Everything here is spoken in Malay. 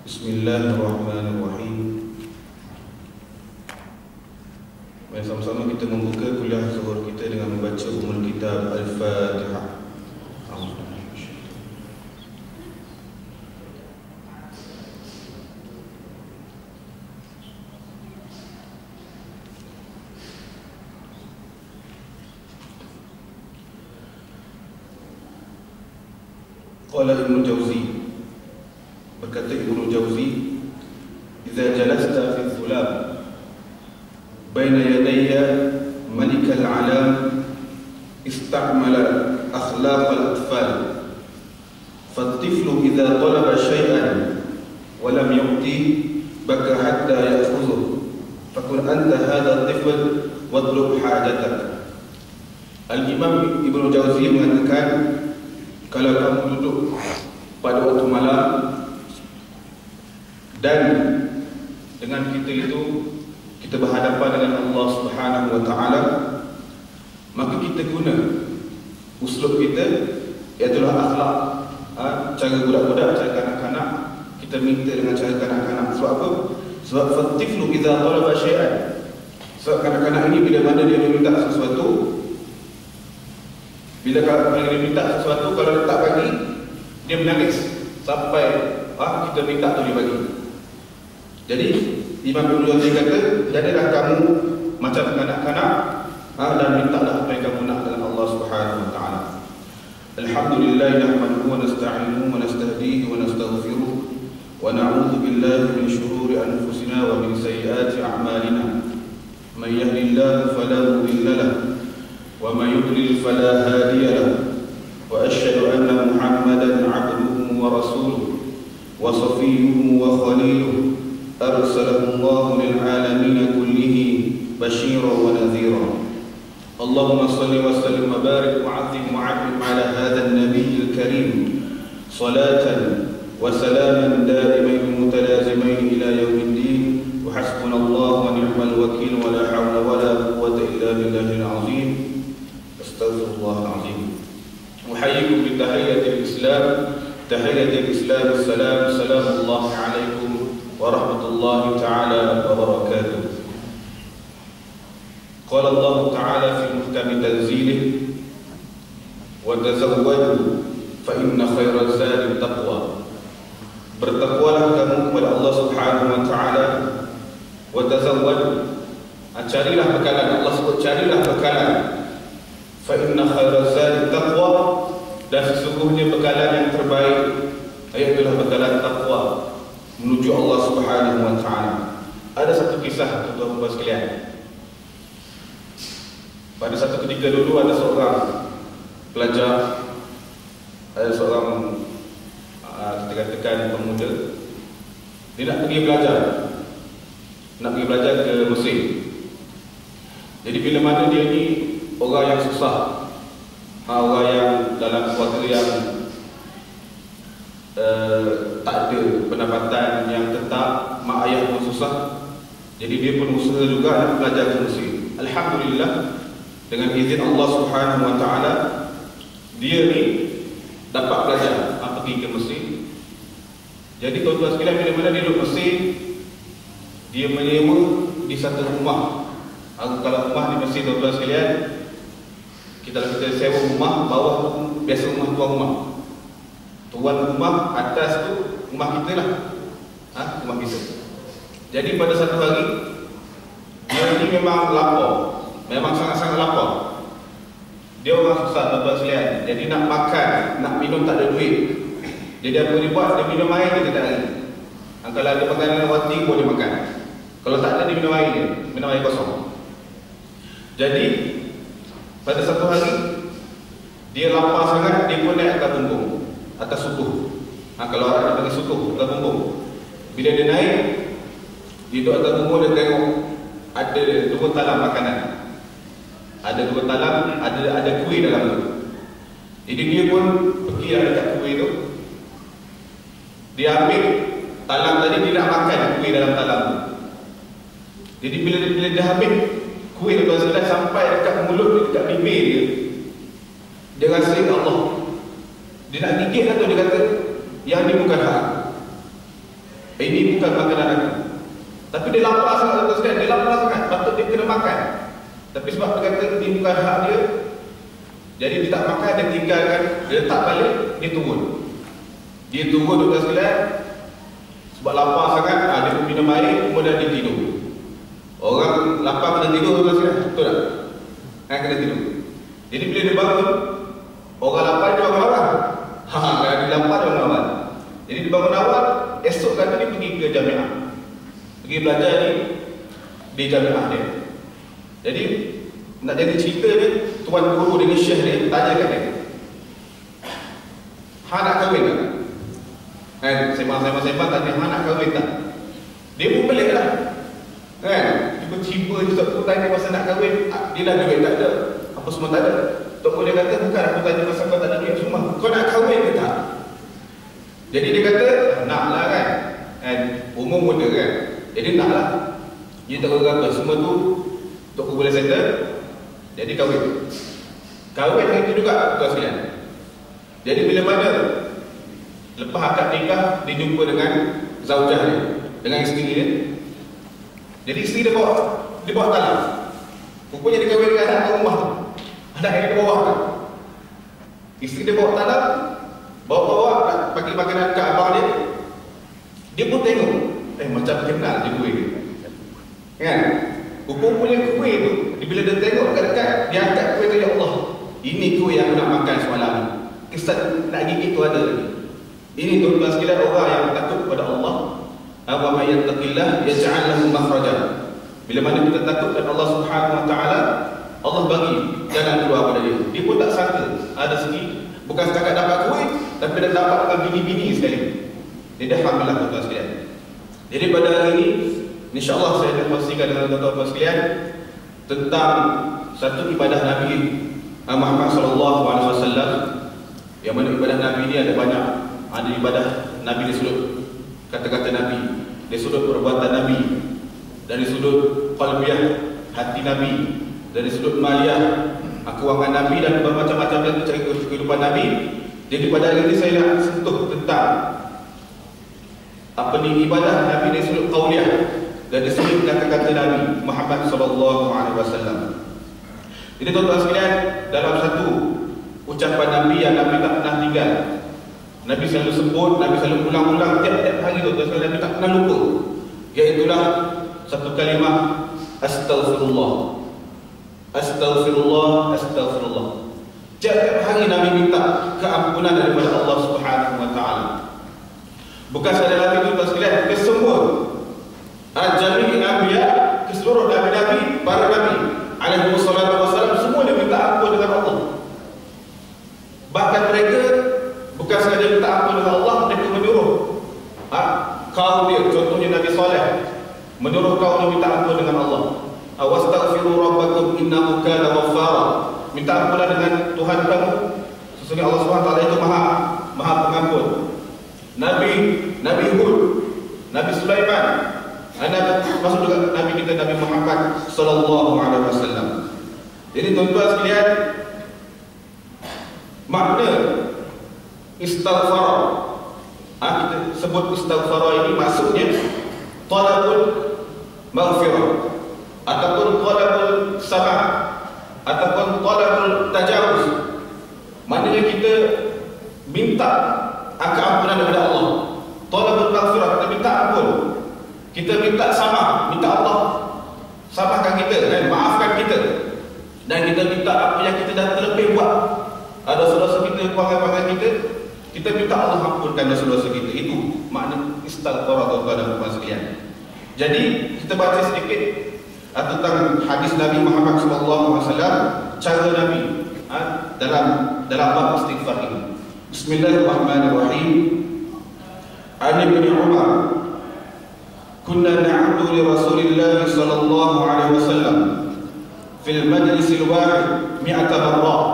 Bismillahirrahmanirrahim. Mari sama-sama kita membuka kuliah zuhur kita dengan membaca Ummul Kitab Al-Fatihah. Qala Ibnu Jauzi, berkata Ibnu Jauzi, "Idza jalasta fi dhulab baina yadayya malik al-alam ista'mala akhlaq al-atfal فالطفل إذا طلب شيئا ولم يؤتيه بكى حتى يأخذه فكن أنت هذا الطفل واطلب حاجتك." Al-Imam Ibnu Jauzi mengatakan, kalau kamu duduk pada waktu malam dan dengan kita itu kita berhadapan dengan Allah Subhanahu wa taala, maka kita guna uslub kita iaitu akhlak, cara budak-budak, cara kanak-kanak. Kita minta dengan cara kanak-kanak. Sebab apa? Sebab fatiflu idza talaba syai'an. Sebab kanak-kanak ini bila mana dia meminta sesuatu, bila dia minta sesuatu, kalau dia tak bagi, dia menangis sampai kita minta tu dia bagi. Jadi Imam Ibnu Jauzi kata, jadilah kamu macam kanak-kanak dan mintalah apa yang kamu nak dengan Allah Subhanahu wa taala. Alhamdulillah nahmaduhu wa nasta'inuhu wa nastahdihi wa nastaghfiruh wa na'udzu billahi min shururi anfusina wa min sayyiati a'malina. May yahdihillahu fala mudilla lahu wa may yudlil fala hadiya lahu. Wa asyhadu anna Muhammadan 'abduhu wa rasuluhu wa safiyyuhu wa khaliluhu arsalahu Allah lil alamin kullihi basyiran wa nadhira. Allahumma salli wa sallim wa barik wa 'azzim wa 'azzim 'ala hadzal nabiyil karim salatan wa salaman da'imain mutalazimain ila yaumiddin. Wa hasbunallahu wa ni'mal wakeel wa la hawla wa la quwwata illa billahil 'azim. Astaghfirullahal 'azim. Uhayyikum bi tahiyyatil Islam, tahiyyatul Islam, assalamu alaikum warahmatullahi ta'ala wabarakatuh. Qala Allah ta'ala fi muhkami tanzilih, wa tazawwadu fa inna khairaz zadi taqwa. Bertakwalah kamu kepada Allah Subhanahu wa ta'ala, wa tazawwadu, carilah bekalan. Allah sebut carilah bekalan. Fa inna khairaz zadi taqwa, dan sesungguhnya bekalan yang terbaik ialah bekalan takwa menuju Allah Subhanahu wa taala. Ada satu kisah tuan-tuan sekalian. Pada satu ketika dulu ada seorang pelajar, ada seorang kita katakan pemuda, dia nak pergi belajar ke Mesir. Jadi bila mana dia ni orang yang susah, orang yang dalam keluarga yang tak ada pendapatan yang tetap, mak ayah pun susah. Jadi dia pun usaha juga nak belajar ke Mesir. Alhamdulillah, dengan izin Allah Subhanahu wa taala, dia ni dapat belajar pergi ke Mesir. Jadi tuan-tuan sekalian, bila mana dia duduk Mesir, dia menyewa di satu rumah. Kalau rumah di Mesir tuan-tuan sekalian, kita sewa rumah, bawah biasa rumah tuan rumah. Tuan rumah, atas tu rumah kita lah, rumah kita. Jadi pada satu hari, dia ni memang lapar, memang sangat-sangat lapar. Dia orang susah tuan-tuan sekalian. Jadi nak makan, nak minum tak ada duit. Jadi apa dia buat? Dia minum air dia tak ada. Kalau ada makanan roti boleh makan. Kalau tak ada, dia minum air dia, minum air kosong. Jadi pada satu hari, dia lapar sangat, dia pun naik atas bumbung, atas sukuh. Kalau orang dia panggil sukuh, atas bumbung. Bila dia naik, dia duduk atas bumbung, dia tengok ada dua talam makanan. Ada dua talam, ada kuih dalam tu. Jadi dia pun pergi dekat kuih tu. Dia ambil talam tadi, dia nak makan kuih dalam talam tu. Jadi bila dia ambil kuih tu sampai dekat mulut, dekat bibir dia, dia rasa Allah. Dia nak gigit atau dia kata, yang ni bukan hak. Ini bukan makanan aku. Tapi dia lapar sangat, tuan sekalian. Dia lapar sangat, patut dia kena makan. Tapi sebab dia kata ini bukan hak dia, jadi dia tak makan, dia tinggalkan, dia letak balik, dia turun. Dia turun, tuan sekalian. Sebab lapar sangat, dia pun minum air, kemudian dia tidur. Orang lapar kena tidur, tuan sekalian. Betul tak? Kena tidur. Jadi bila dia bangun, orang lapar dia bangun awal. Kalau dia lapar dia bangun awal. Jadi dia bangun awal, esok kata dia pergi ke jamiah. Pergi belajar di jamiah dia. Jadi nak jadi cerita dia, tuan guru dengan syekh dia tanya kat dia, "Hang nak kahwin tak?" Sembang-sembang tanya, "Hang nak kahwin tak?" Dia pun pelik lah. Tiba-tiba Ustaz pun tanya pasal nak kahwin. Dia dah duit tak ada, apa semua tak ada. Tok guru dia kata, "Bukan aku tanya pasal kau tak ada duit semua. Kau nak kahwin ke tak?" Jadi dia kata, "Nak lah kan. Umur muda kan. Jadi nak lah." Dia tak kata semua tu Tok guru boleh settle. Jadi kahwin. Kahwin hari itu juga, tuan sekalian. Jadi bila mana lepas akad nikah, dia jumpa dengan zaujah dia, dengan isteri dia. Jadi isteri dia bawa talak. Rupanya dia kahwin dengan anak kat rumah tu. Anak yang dia bawa tu. Isteri dia bawa talak, bawa nak bagi makanan kat abang dia. Dia pun tengok, macam kenal je kuih dia. Kan? Rupanya kuih tu, bila dia tengok dekat-dekat, dia angkat kuih tu, "Ya Allah, ini kuih yang aku nak makan semalam ni. Kisah nak gigit tu ada lagi." Ini tuan-tuan sekalian, orang yang takut kepada Allah. Wa may yattaqillah yaj'al lahu makhraja. Bila mana kita takut kepada Allah Subhanahu wa taala, Allah bagi jalan keluar pada dia. Dia pun tak sangka ada segi, bukan setakat dapat kuih, tapi dia dapat dengan bini-bini sekali. Jadi alhamdulillah tuan-tuan sekalian. Jadi pada hari ini, insya-Allah saya akan kongsikan dengan tuan-tuan sekalian tentang satu ibadah Nabi Muhammad sallallahu alaihi wasallam. Yang mana ibadah Nabi ini ada banyak. Ada ibadah Nabi dari sudut kata-kata Nabi, dari sudut perbuatan Nabi, dari sudut qalbiyah, hati Nabi, dari sudut maliyah, keuangan Nabi, dan bermacam-macam lagi cerita kehidupan Nabi. Jadi pada hari ini saya nak sentuh tentang apa ni ibadah Nabi dari sudut qauliyah, dari sudut kata-kata Nabi Muhammad sallallahu alaihi wasallam. Jadi tuan-tuan sekalian, dalam satu ucapan Nabi yang Nabi tak pernah tinggal, Nabi selalu sebut, Nabi selalu ulang-ulang tiap-tiap hari, tuan-tuan sekalian, Nabi tak pernah lupa, iaitulah satu kalimah astaghfirullah. Astaghfirullah, astaghfirullah. Tiap-tiap hari Nabi minta keampunan daripada Allah Subhanahu wa taala. Bukan sekadar Nabi, tuan-tuan sekalian, ke semua jami'in anbiya, ke seluruh nabi-nabi, para nabi alaihi wassalatu wassalam, semua dia minta ampun dengan Allah. Bahkan mereka bukan sekadar minta ampun dengan Allah, mereka menyuruh kaum dia, contohnya Nabi Saleh, menyuruh kaum dia minta ampun dengan Allah. Wastaghfiru rabbakum innahu kana ghaffara. Minta ampunlah dengan Tuhan kamu, sesungguhnya Allah Subhanahu wa taala itu Maha Pengampun. Nabi Hud, Nabi Sulaiman, masuk juga Nabi kita Nabi Muhammad sallallahu alaihi wasallam. Jadi tuan-tuan sekalian, makna istighfar, kita sebut istighfar ini maksudnya talabul maghfirah, ataupun talabul sama', ataupun talabul tajawuz. Maknanya kita minta keampunan daripada Allah. Talabul maghfirah, kita minta ampun. Kita minta sama, minta Allah samahkan kita dan maafkan kita. Dan kita minta apa yang kita dah terlebih buat, ada dosa-dosa kita, perangai-perangai kita minta Allah ampunkan dosa-dosa kita. Itu makna istighfar, tuan-tuan dan puan sekalian. Jadi kita baca sedikit tentang hadis Nabi Muhammad SAW, cara Nabi dalam bab istighfar ini. Bismillahirrahmanirrahim. An Ibn Umar, kunna na'udhu li Rasulillah sallallahu alaihi wasallam fil majlis al-wahid mi'ata marrah